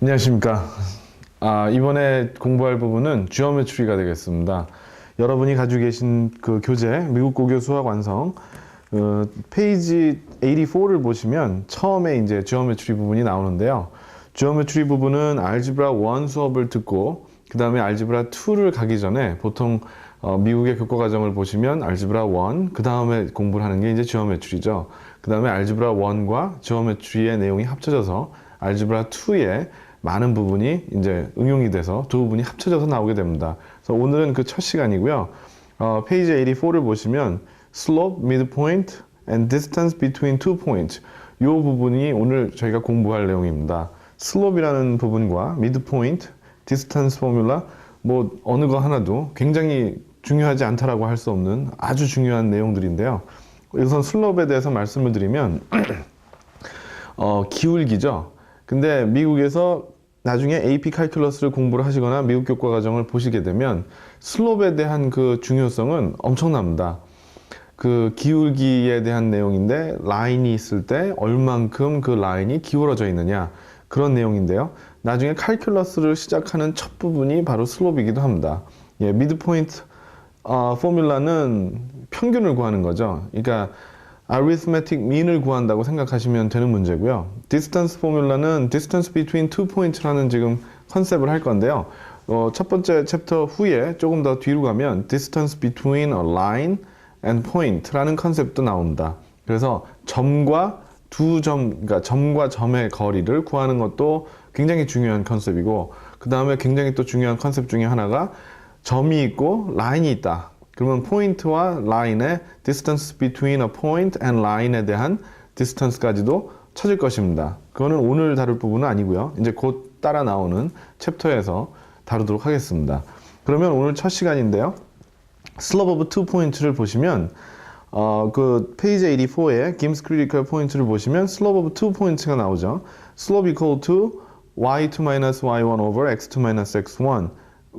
안녕하십니까. 이번에 공부할 부분은 지오메트리가 되겠습니다. 여러분이 가지고 계신 그 교재 미국 고교 수학 완성 페이지 84를 보시면 처음에 이제 지오메트리 부분이 나오는데요. 지오메트리 부분은 알지브라 1 수업을 듣고 그 다음에 알지브라 2를 가기 전에 보통 미국의 교과 과정을 보시면 알지브라 1, 그 다음에 공부를 하는 게 이제 지오메트리죠. 그 다음에 알지브라 1과 지오메트리의 내용이 합쳐져서 알지브라 2에 많은 부분이 이제 응용이 돼서 두 부분이 합쳐져서 나오게 됩니다. 그래서 오늘은 그 첫 시간이고요. 페이지 84를 보시면 slope, midpoint, and distance between two points 이 부분이 오늘 저희가 공부할 내용입니다. slope이라는 부분과 midpoint, distance formula 뭐 어느 거 하나도 굉장히 중요하지 않다라고 할 수 없는 아주 중요한 내용들인데요. 우선 슬롭에 대해서 말씀을 드리면 기울기죠. 근데 미국에서 나중에 AP 칼큘러스를 공부를 하시거나 미국 교과 과정을 보시게 되면 슬롭에 대한 그 중요성은 엄청납니다. 그 기울기에 대한 내용인데 라인이 있을 때 얼만큼 그 라인이 기울어져 있느냐 그런 내용인데요. 나중에 칼큘러스를 시작하는 첫 부분이 바로 슬롭이기도 합니다. 미드포인트 포뮬라는 평균을 구하는 거죠. 그러니까 arithmetic mean을 구한다고 생각하시면 되는 문제고요. distance 포뮬라는 distance between two points라는 지금 컨셉을 할 건데요. 첫 번째 챕터 후에 조금 더 뒤로 가면 distance between a line and point라는 컨셉도 나옵니다. 그래서 점과 두 점, 그러니까 점과 점의 거리를 구하는 것도 굉장히 중요한 컨셉이고, 그 다음에 굉장히 또 중요한 컨셉 중에 하나가 점이 있고 라인이 있다. 그러면 포인트와 라인의 distance between a point and line에 대한 distance까지도 찾을 것입니다. 그거는 오늘 다룰 부분은 아니고요. 이제 곧 따라 나오는 챕터에서 다루도록 하겠습니다. 그러면 오늘 첫 시간인데요. slope of two points를 보시면 그 페이지 84에 Gibbs critical point를 보시면 slope of two points가 나오죠. slope equal to y2 minus y1 over x2 minus x1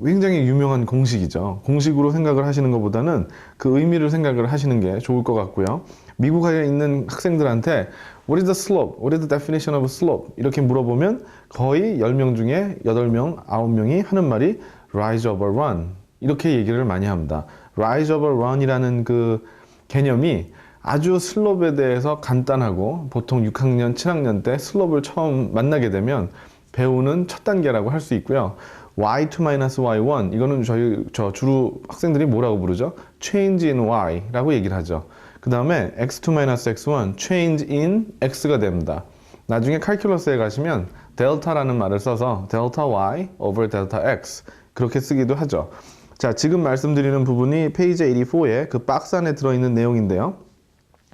굉장히 유명한 공식이죠. 공식으로 생각을 하시는 것보다는 그 의미를 생각을 하시는 게 좋을 것 같고요. 미국에 있는 학생들한테 What is the slope? What is the definition of slope? 이렇게 물어보면 거의 10명 중에 8명, 9명이 하는 말이 rise over run 이렇게 얘기를 많이 합니다. rise over run이라는 그 개념이 아주 슬롭에 대해서 간단하고 보통 6학년, 7학년 때 슬롭을 처음 만나게 되면 배우는 첫 단계라고 할 수 있고요. y2 minus y1 이거는 저 주로 학생들이 뭐라고 부르죠? change in y라고 얘기를 하죠. 그 다음에 x2 minus x1 change in x가 됩니다. 나중에 칼큘러스에 가시면 델타라는 말을 써서 델타 y over 델타 x 그렇게 쓰기도 하죠. 자, 지금 말씀드리는 부분이 페이지 84에 그 박스 안에 들어있는 내용인데요.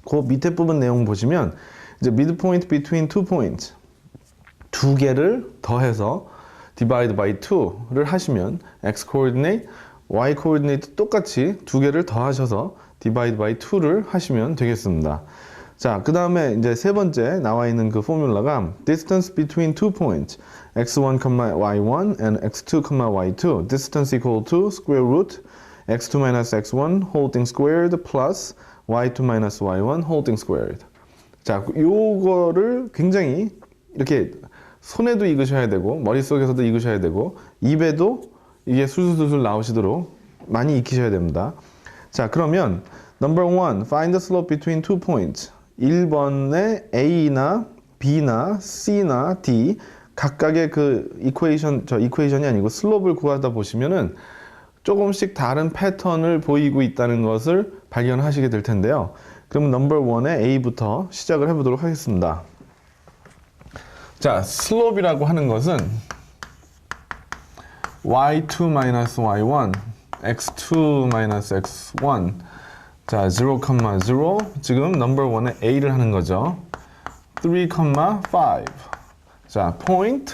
그 밑에 부분 내용 보시면 이제 midpoint between two points 두 개를 더해서 divide by 2를 하시면 x coordinate, y coordinate 똑같이 두 개를 더하셔서 divide by 2를 하시면 되겠습니다. 자, 그 다음에 이제 세 번째 나와 있는 그 포뮬라가 distance between two points x1, y1 and x2, y2 distance equal to square root x2 minus x1 whole thing squared plus y2 minus y1 whole thing squared. 자, 요거를 굉장히 이렇게 손에도 익으셔야 되고 머릿속에서도 익으셔야 되고 입에도 이게 술술술 나오시도록 많이 익히셔야 됩니다. 자, 그러면 number 1, find the slope between two points. 1번에 A나 B나 C나 D 각각의 그 이퀘이션이 아니고 슬롭을 구하다 보시면은 조금씩 다른 패턴을 보이고 있다는 것을 발견하시게 될 텐데요. 그럼 넘버 1의 A부터 시작을 해보도록 하겠습니다. 자, 슬롭이라고 하는 것은 y2 minus y1, x2 minus x1. 자, 0, 0. 지금 넘버 1의 A를 하는 거죠. 3, 5. 자, point.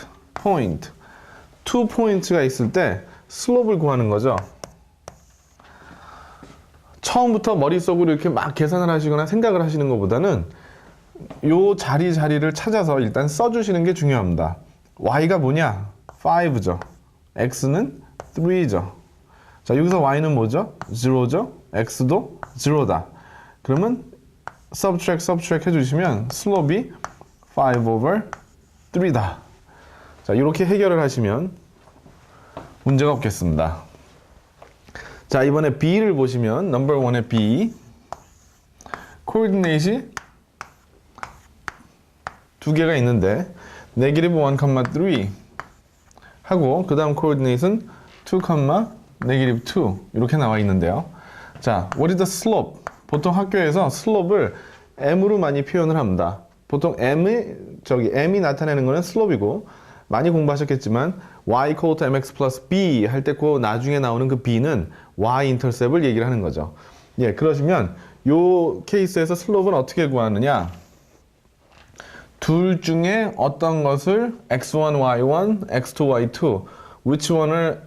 2 2포인트가 있을 때 슬롭을 구하는 거죠. 처음부터 머릿속으로 이렇게 막 계산을 하시거나 생각을 하시는 것보다는 요 자리를 찾아서 일단 써주시는 게 중요합니다. y가 뭐냐? 5죠. x는 3죠. 자, 여기서 y는 뭐죠? 0죠. x도 0다. 그러면 subtract 해주시면 슬롭이 5/3다. 자, 이렇게 해결을 하시면 문제가 없겠습니다. 자, 이번에 B를 보시면 넘버 1의 B 코디네이트이 두 개가 있는데 네게티브 1,3 하고 그 다음 코디네이트는 2, 네게티브 2 이렇게 나와 있는데요. 자, what is the slope? 보통 학교에서 슬롭을 m으로 많이 표현을 합니다. 보통 m이 나타내는 거는 슬롭이고 많이 공부하셨겠지만 y equal to mx plus b 할 때 그 나중에 나오는 그 b는 y 인터셉을 얘기를 하는 거죠. 예, 그러시면 요 케이스에서 슬롭은 어떻게 구하느냐? 둘 중에 어떤 것을 x1, y1, x2, y2 which one을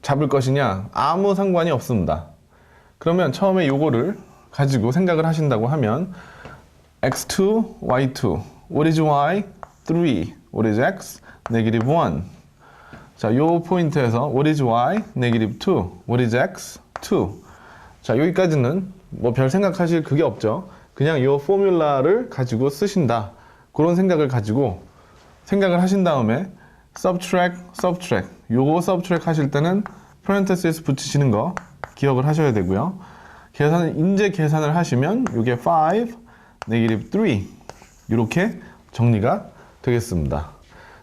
잡을 것이냐? 아무 상관이 없습니다. 그러면 처음에 요거를 가지고 생각을 하신다고 하면 x2, y2 what is y? 3 what is x? 네게티브 1. 자, 요 포인트에서 what is y? 네게티브 2 what is x? 2. 자, 여기까지는 뭐 별 생각하실 그게 없죠. 그냥 요 포뮬라를 가지고 쓰신다. 그런 생각을 가지고 생각을 하신 다음에 subtract 요거 subtract 하실 때는 parenthesis 붙이시는 거 기억을 하셔야 되고요. 인제 계산을 하시면 요게 5, 네게티브 3 이렇게 정리가 되겠습니다.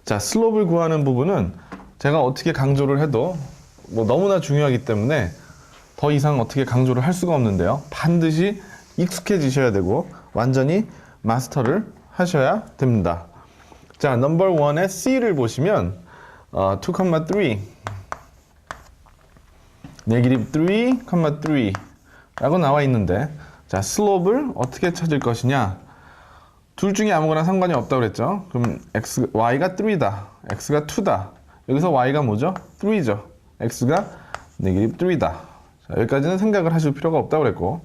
자, 슬롭을 구하는 부분은 제가 어떻게 강조를 해도 뭐 너무나 중요하기 때문에 더 이상 어떻게 강조를 할 수가 없는데요. 반드시 익숙해지셔야 되고 완전히 마스터를 하셔야 됩니다. 자, 넘버 1의 C를 보시면 2,3 네게티브 3, 3 라고 나와 있는데 자, 슬롭을 어떻게 찾을 것이냐? 둘 중에 아무거나 상관이 없다고 그랬죠. 그럼 y가 3다. x가 2다. 여기서 y가 뭐죠? 3죠. x가 네게티브 3다. 자, 여기까지는 생각을 하실 필요가 없다고 그랬고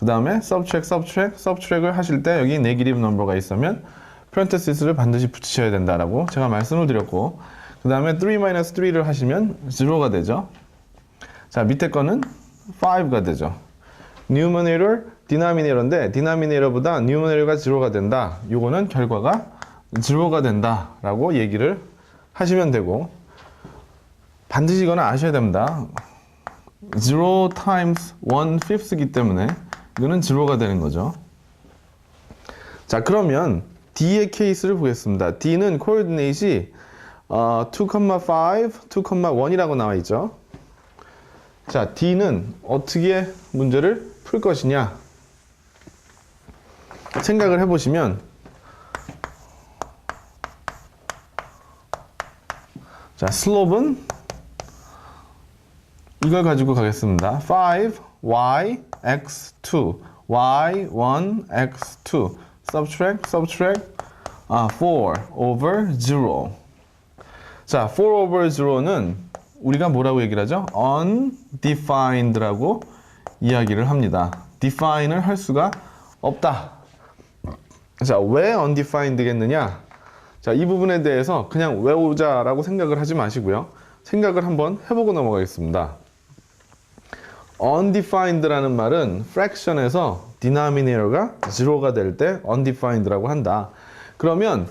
그 다음에 subtract을 하실 때 여기 네게티브 넘버가 있으면 parenthesis를 반드시 붙이셔야 된다라고 제가 말씀을 드렸고 그 다음에 3-3를 하시면 0가 되죠. 자, 밑에 거는 5가 되죠. numerator, denominator인데 denominator보다 numerator가 0가 된다. 요거는 결과가 0가 된다 라고 얘기를 하시면 되고 반드시 이거는 아셔야 됩니다. 0 times 1/5이기 때문에 이거는 0가 되는 거죠. 자, 그러면 D의 케이스를 보겠습니다. D는 코디네이트이 2,5, 2,1이라고 나와 있죠. 자, D는 어떻게 문제를 풀 것이냐 생각을 해보시면 자, 슬롭은 이걸 가지고 가겠습니다. 5, y, x2 y1, x2 subtract 4 over 0. 자, 4 over 0는 우리가 뭐라고 얘기를 하죠? undefined라고 이야기를 합니다. define을 할 수가 없다. 자, 왜 undefined겠느냐? 자, 이 부분에 대해서 그냥 외우자라고 생각을 하지 마시고요. 생각을 한번 해보고 넘어가겠습니다. undefined라는 말은 fraction에서 denominator가 0가 될 때 undefined라고 한다. 그러면